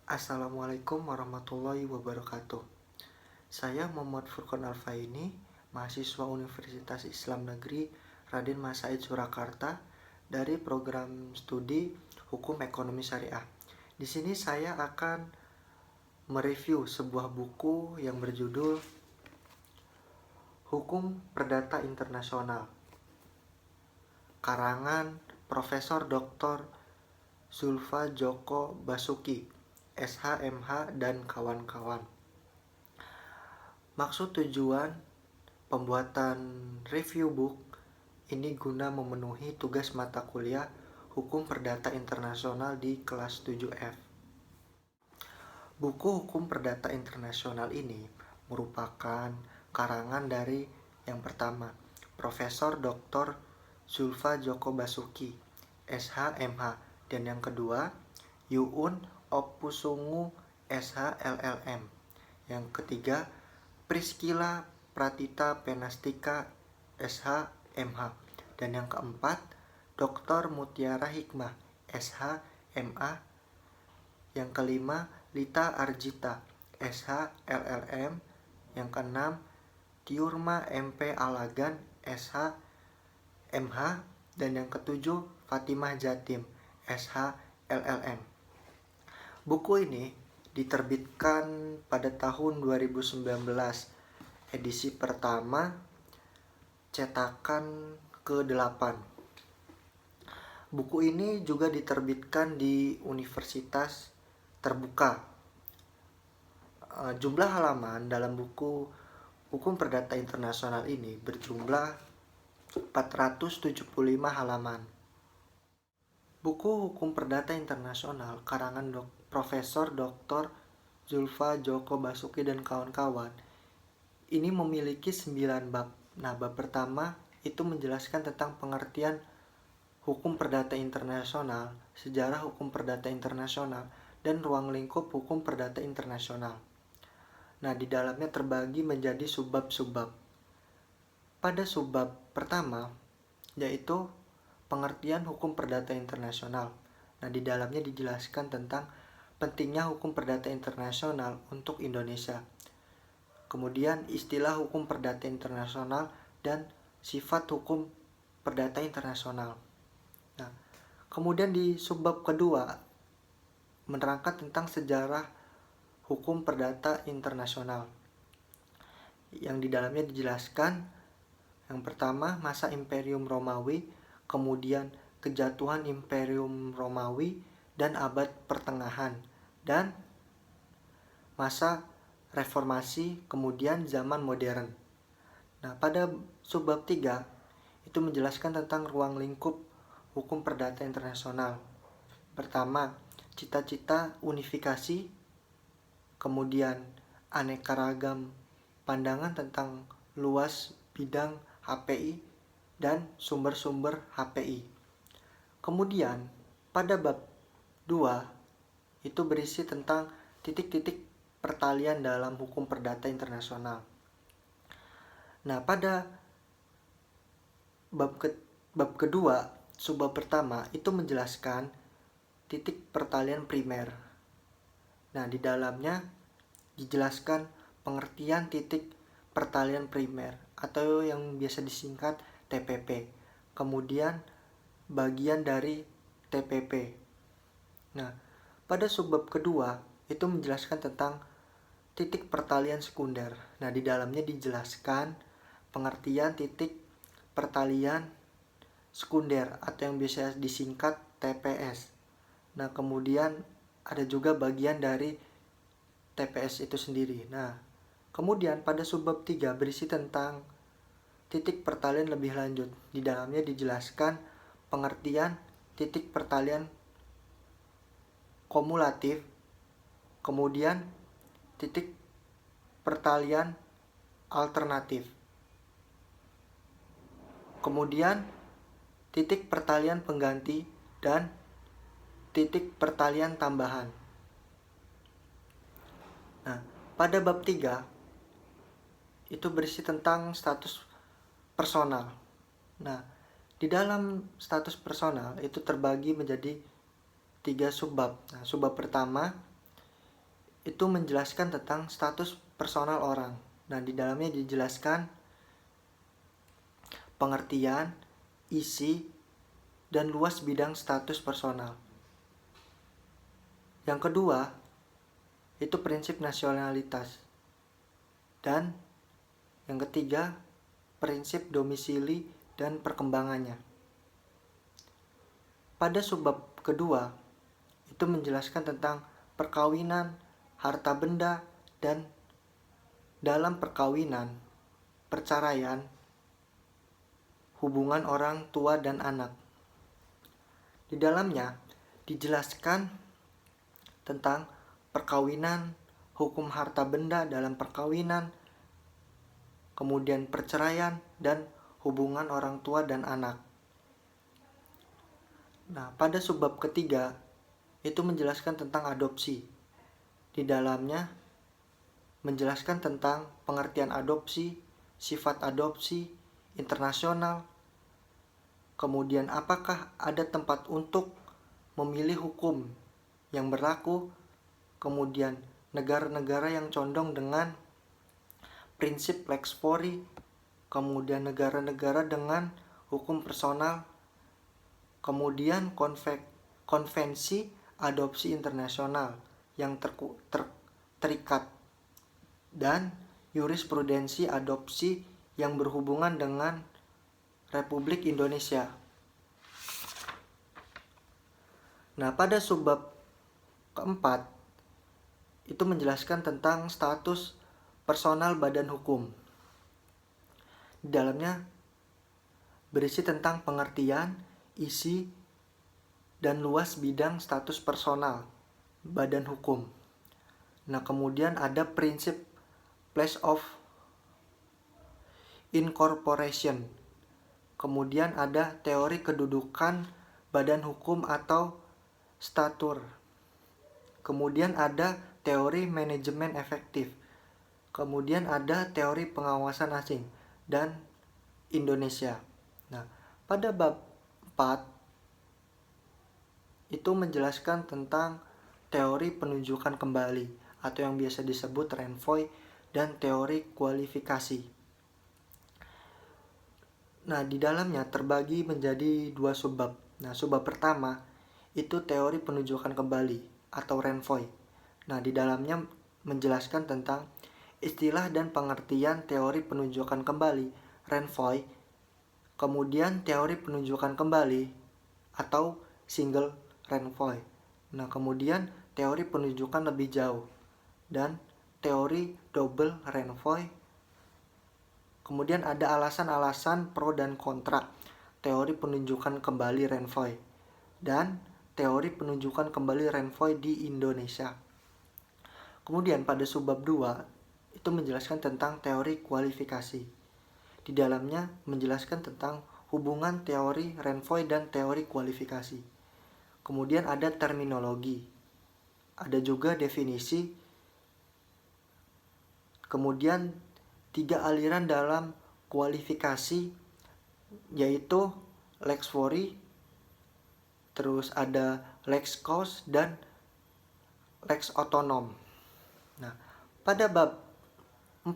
Assalamualaikum warahmatullahi wabarakatuh. Saya Muhammad Furqan Alfaini, mahasiswa Universitas Islam Negeri Raden Mas Said Surakarta dari program studi Hukum Ekonomi Syariah. Di sini saya akan mereview sebuah buku yang berjudul Hukum Perdata Internasional, karangan Profesor Dr. Zulfa Joko Basuki, SHMH dan kawan-kawan. Maksud tujuan pembuatan review book ini guna memenuhi tugas mata kuliah Hukum Perdata Internasional di kelas 7F. Buku Hukum Perdata Internasional ini merupakan karangan dari yang pertama, Profesor Dr. Zulfa Joko Basuki, SHMH, dan yang kedua, Yuun Opusungu, SHLLM. Yang ketiga, Priscilla Pratita Penastika, SHMH. Dan yang keempat, Dr. Mutiara Hikmah, SHMA. Yang kelima, Lita Arjita, SHLLM. Yang keenam, Tiurma MP Alagan, SHMH. Dan yang ketujuh, Fatimah Jatim, SHLLM. Buku ini diterbitkan pada tahun 2019, edisi pertama, cetakan ke-8. Buku ini juga diterbitkan di universitas terbuka. Jumlah halaman dalam buku Hukum Perdata Internasional ini berjumlah 475 halaman. Buku Hukum Perdata Internasional karangan Profesor Dr. Zulfa Joko Basuki dan kawan-kawan ini memiliki 9 bab. Nah, bab pertama itu menjelaskan tentang pengertian hukum perdata internasional, sejarah hukum perdata internasional, dan ruang lingkup hukum perdata internasional. Nah, di dalamnya terbagi menjadi subbab-subbab. Pada subbab pertama, yaitu pengertian hukum perdata internasional. Nah, di dalamnya dijelaskan tentang pentingnya hukum perdata internasional untuk Indonesia. Kemudian istilah hukum perdata internasional dan sifat hukum perdata internasional. Nah, kemudian di subbab kedua menerangkan tentang sejarah hukum perdata internasional. Yang di dalamnya dijelaskan yang pertama masa Imperium Romawi, kemudian kejatuhan Imperium Romawi dan abad pertengahan, dan masa reformasi, kemudian zaman modern. Nah, pada subbab 3 itu menjelaskan tentang ruang lingkup hukum perdata internasional. Pertama, cita-cita unifikasi, kemudian aneka ragam pandangan tentang luas bidang HPI dan sumber-sumber HPI. Kemudian pada bab 2 itu berisi tentang titik-titik pertalian dalam hukum perdata internasional. Nah, pada bab kedua, subbab pertama itu menjelaskan titik pertalian primer. Nah, di dalamnya dijelaskan pengertian titik pertalian primer atau yang biasa disingkat TPP. Kemudian bagian dari TPP. Nah, pada subbab kedua itu menjelaskan tentang titik pertalian sekunder. Nah, di dalamnya dijelaskan pengertian titik pertalian sekunder atau yang biasa disingkat TPS. Nah, kemudian ada juga bagian dari TPS itu sendiri. Nah, kemudian pada subbab 3 berisi tentang titik pertalian lebih lanjut. Di dalamnya dijelaskan pengertian titik pertalian kumulatif, kemudian titik pertalian alternatif, kemudian titik pertalian pengganti, dan titik pertalian tambahan. Nah, pada bab 3 itu berisi tentang status personal. Nah, di dalam status personal itu terbagi menjadi 3 subbab. Nah, subbab pertama itu menjelaskan tentang status personal orang. Nah, di dalamnya dijelaskan pengertian, isi, dan luas bidang status personal. Yang kedua, itu prinsip nasionalitas. Dan yang ketiga, prinsip domisili dan perkembangannya. Pada subbab kedua, itu menjelaskan tentang perkawinan, harta benda, dan dalam perkawinan, perceraian, hubungan orang tua dan anak. Di dalamnya dijelaskan tentang perkawinan, hukum harta benda dalam perkawinan, kemudian perceraian, dan hubungan orang tua dan anak. Nah, pada subbab ketiga itu menjelaskan tentang adopsi. Di dalamnya menjelaskan tentang pengertian adopsi, sifat adopsi, internasional, kemudian apakah ada tempat untuk memilih hukum yang berlaku, kemudian negara-negara yang condong dengan prinsip lex fori, kemudian negara-negara dengan hukum personal, kemudian konvensi adopsi internasional yang terikat, dan jurisprudensi adopsi yang berhubungan dengan Republik Indonesia. Nah, pada subbab keempat itu menjelaskan tentang status personal badan hukum. Di dalamnya berisi tentang pengertian, isi, dan luas bidang status personal badan hukum. Nah, kemudian ada prinsip place of incorporation. Kemudian ada teori kedudukan badan hukum atau statur. Kemudian ada teori manajemen efektif. Kemudian ada teori pengawasan asing dan Indonesia. Nah, pada bab 4 itu menjelaskan tentang teori penunjukan kembali atau yang biasa disebut Renvoy dan teori kualifikasi. Nah, di dalamnya terbagi menjadi dua subbab. Nah, subbab pertama itu teori penunjukan kembali atau Renvoy. Nah, di dalamnya menjelaskan tentang istilah dan pengertian teori penunjukan kembali Renvoy, kemudian teori penunjukan kembali atau single Renvoy. Nah, kemudian teori penunjukan lebih jauh dan teori double Renvoy. Kemudian ada alasan-alasan pro dan kontra teori penunjukan kembali Renvoy dan teori penunjukan kembali Renvoy di Indonesia. Kemudian pada subbab 2 itu menjelaskan tentang teori kualifikasi. Di dalamnya menjelaskan tentang hubungan teori Renvoy dan teori kualifikasi. Kemudian ada terminologi. Ada juga definisi. Kemudian 3 aliran dalam kualifikasi yaitu lex fori, terus ada lex cause dan lex autonom. Nah, pada bab 5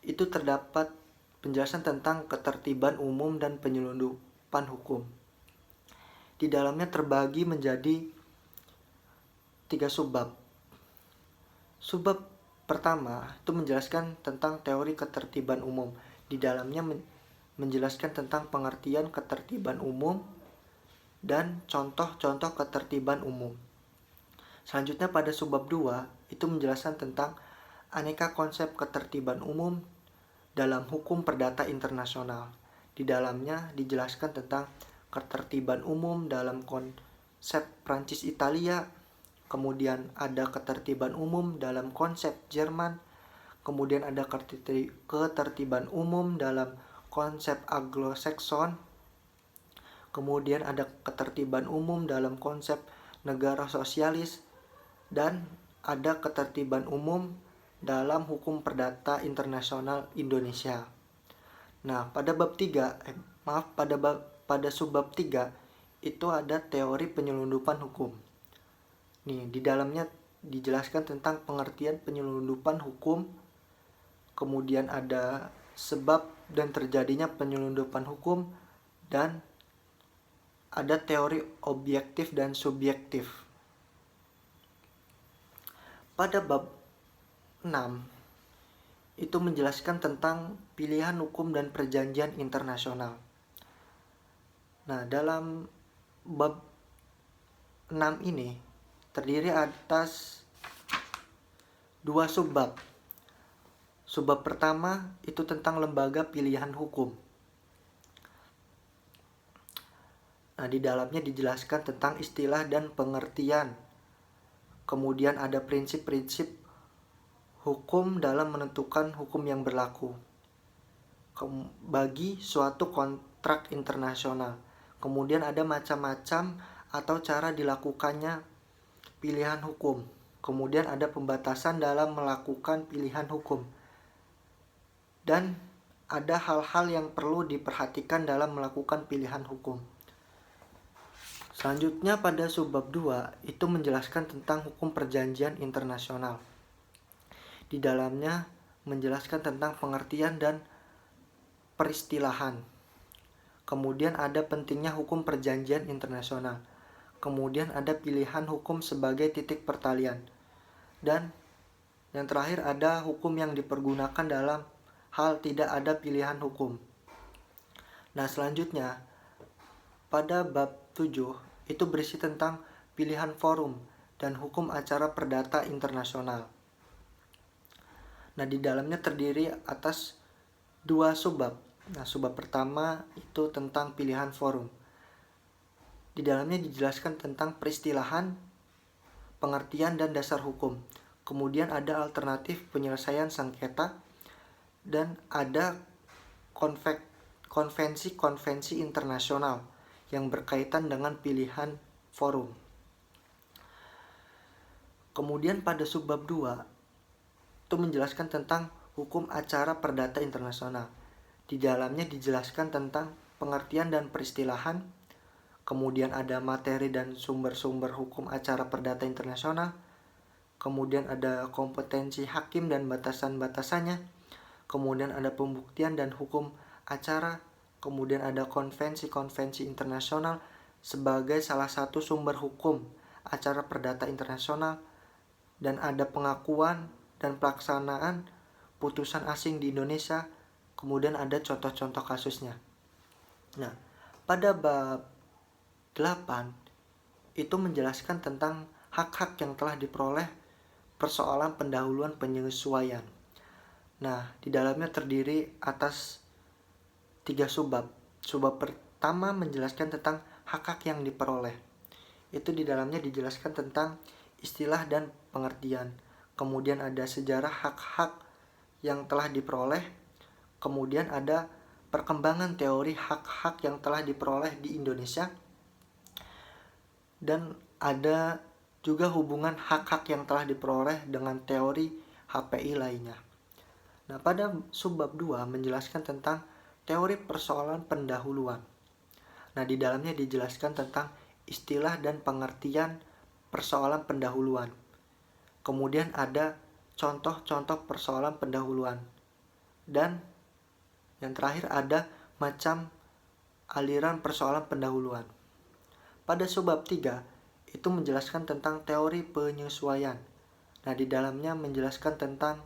itu terdapat penjelasan tentang ketertiban umum dan penyelundupan hukum. Di dalamnya terbagi menjadi 3 subbab. Subbab pertama itu menjelaskan tentang teori ketertiban umum. Di dalamnya menjelaskan tentang pengertian ketertiban umum dan contoh-contoh ketertiban umum. Selanjutnya pada subbab 2 itu menjelaskan tentang aneka konsep ketertiban umum dalam hukum perdata internasional. Di dalamnya dijelaskan tentang ketertiban umum dalam konsep Prancis Italia, kemudian ada ketertiban umum dalam konsep Jerman, kemudian ada ketertiban umum dalam konsep Anglo-Saxon, kemudian ada ketertiban umum dalam konsep negara sosialis, dan ada ketertiban umum dalam hukum perdata internasional Indonesia. Nah, pada subbab 3 itu ada teori penyelundupan hukum. Nih, di dalamnya dijelaskan tentang pengertian penyelundupan hukum, kemudian ada sebab dan terjadinya penyelundupan hukum, dan ada teori objektif dan subjektif. Pada bab 6 itu menjelaskan tentang pilihan hukum dan perjanjian internasional. Nah, dalam bab 6 ini terdiri atas 2 subbab. Subbab pertama itu tentang lembaga pilihan hukum. Nah, di dalamnya dijelaskan tentang istilah dan pengertian. Kemudian ada prinsip-prinsip hukum dalam menentukan hukum yang berlaku bagi suatu kontrak internasional. Kemudian ada macam-macam atau cara dilakukannya pilihan hukum. Kemudian ada pembatasan dalam melakukan pilihan hukum. Dan ada hal-hal yang perlu diperhatikan dalam melakukan pilihan hukum. Selanjutnya pada subbab 2 itu menjelaskan tentang hukum perjanjian internasional. Di dalamnya menjelaskan tentang pengertian dan peristilahan. Kemudian ada pentingnya hukum perjanjian internasional. Kemudian ada pilihan hukum sebagai titik pertalian. Dan yang terakhir ada hukum yang dipergunakan dalam hal tidak ada pilihan hukum. Nah, selanjutnya pada bab 7 itu berisi tentang pilihan forum dan hukum acara perdata internasional. Nah, di dalamnya terdiri atas 2 subbab. Nah, subbab pertama itu tentang pilihan forum. Di dalamnya dijelaskan tentang peristilahan, pengertian, dan dasar hukum. Kemudian ada alternatif penyelesaian sengketa, dan ada konvensi-konvensi internasional yang berkaitan dengan pilihan forum. Kemudian pada subbab 2 itu menjelaskan tentang hukum acara perdata internasional. Di dalamnya dijelaskan tentang pengertian dan peristilahan. Kemudian ada materi dan sumber-sumber hukum acara perdata internasional. Kemudian ada kompetensi hakim dan batasan-batasannya. Kemudian ada pembuktian dan hukum acara. Kemudian ada konvensi-konvensi internasional sebagai salah satu sumber hukum acara perdata internasional. Dan ada pengakuan dan pelaksanaan putusan asing di Indonesia. Kemudian ada contoh-contoh kasusnya. Nah, pada bab 8 itu menjelaskan tentang hak-hak yang telah diperoleh persoalan pendahuluan penyesuaian. Nah, di dalamnya terdiri atas 3 subbab. Subbab pertama menjelaskan tentang hak-hak yang diperoleh. Itu di dalamnya dijelaskan tentang istilah dan pengertian. Kemudian ada sejarah hak-hak yang telah diperoleh. Kemudian ada perkembangan teori hak-hak yang telah diperoleh di Indonesia. Dan ada juga hubungan hak-hak yang telah diperoleh dengan teori HPI lainnya. Nah, pada subbab 2 menjelaskan tentang teori persoalan pendahuluan. Nah, di dalamnya dijelaskan tentang istilah dan pengertian persoalan pendahuluan. Kemudian ada contoh-contoh persoalan pendahuluan. Dan yang terakhir ada macam aliran persoalan pendahuluan. Pada subbab 3 itu menjelaskan tentang teori penyesuaian. Nah, di dalamnya menjelaskan tentang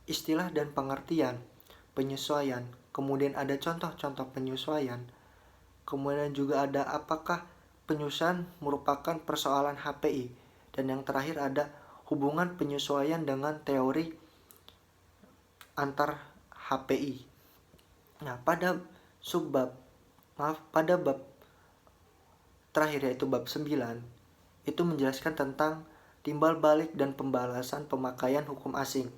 istilah dan pengertian penyesuaian. Kemudian ada contoh-contoh penyesuaian. Kemudian juga ada apakah penyesuaian merupakan persoalan HPI. Dan yang terakhir ada hubungan penyesuaian dengan teori antar HPI. Nah, pada bab terakhir yaitu bab 9 itu menjelaskan tentang timbal balik dan pembalasan pemakaian hukum asing.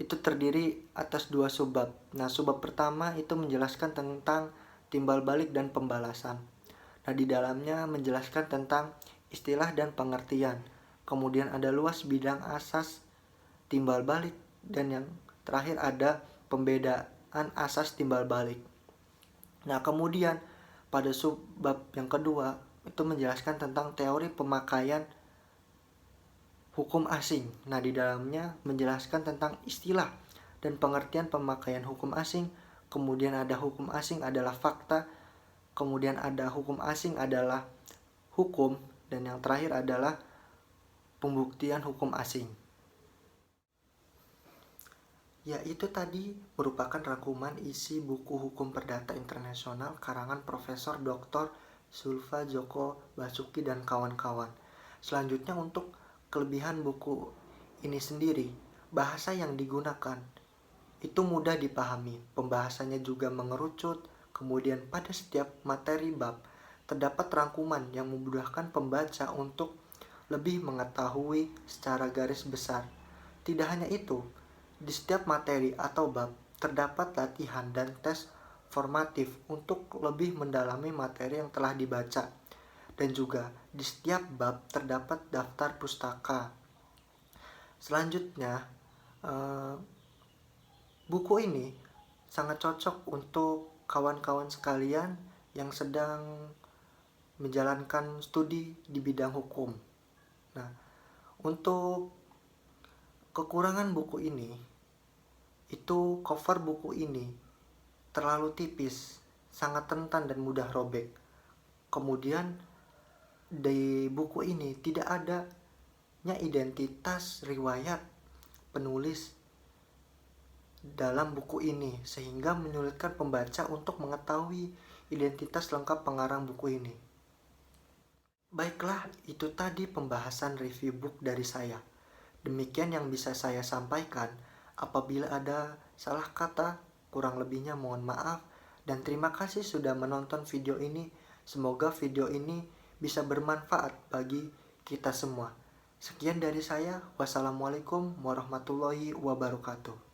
Itu terdiri atas 2 subbab. Nah, subbab pertama itu menjelaskan tentang timbal balik dan pembalasan. Nah, di dalamnya menjelaskan tentang istilah dan pengertian. Kemudian ada luas bidang asas timbal balik, dan yang terakhir ada pembedaan asas timbal balik. Nah, kemudian pada subbab yang kedua itu menjelaskan tentang teori pemakaian hukum asing. Nah, di dalamnya menjelaskan tentang istilah dan pengertian pemakaian hukum asing. Kemudian ada hukum asing adalah fakta, kemudian ada hukum asing adalah hukum, dan yang terakhir adalah pembuktian hukum asing. Ya, itu tadi merupakan rangkuman isi buku Hukum Perdata Internasional karangan Profesor Dr. Zulfa Joko Basuki dan kawan-kawan. Selanjutnya, untuk kelebihan buku ini sendiri, bahasa yang digunakan itu mudah dipahami, pembahasannya juga mengerucut, kemudian pada setiap materi bab terdapat rangkuman yang memudahkan pembaca untuk lebih mengetahui secara garis besar. Tidak hanya itu, di setiap materi atau bab terdapat latihan dan tes formatif untuk lebih mendalami materi yang telah dibaca. Dan juga di setiap bab terdapat daftar pustaka. Selanjutnya, buku ini sangat cocok untuk kawan-kawan sekalian yang sedang menjalankan studi di bidang hukum. Nah, untuk kekurangan buku ini, itu cover buku ini terlalu tipis, sangat rentan dan mudah robek. Kemudian di buku ini tidak adanya identitas riwayat penulis dalam buku ini, sehingga menyulitkan pembaca untuk mengetahui identitas lengkap pengarang buku ini. Baiklah, itu tadi pembahasan review book dari saya. Demikian yang bisa saya sampaikan. Apabila ada salah kata, kurang lebihnya mohon maaf. Dan terima kasih sudah menonton video ini. Semoga video ini bisa bermanfaat bagi kita semua. Sekian dari saya. Wassalamualaikum warahmatullahi wabarakatuh.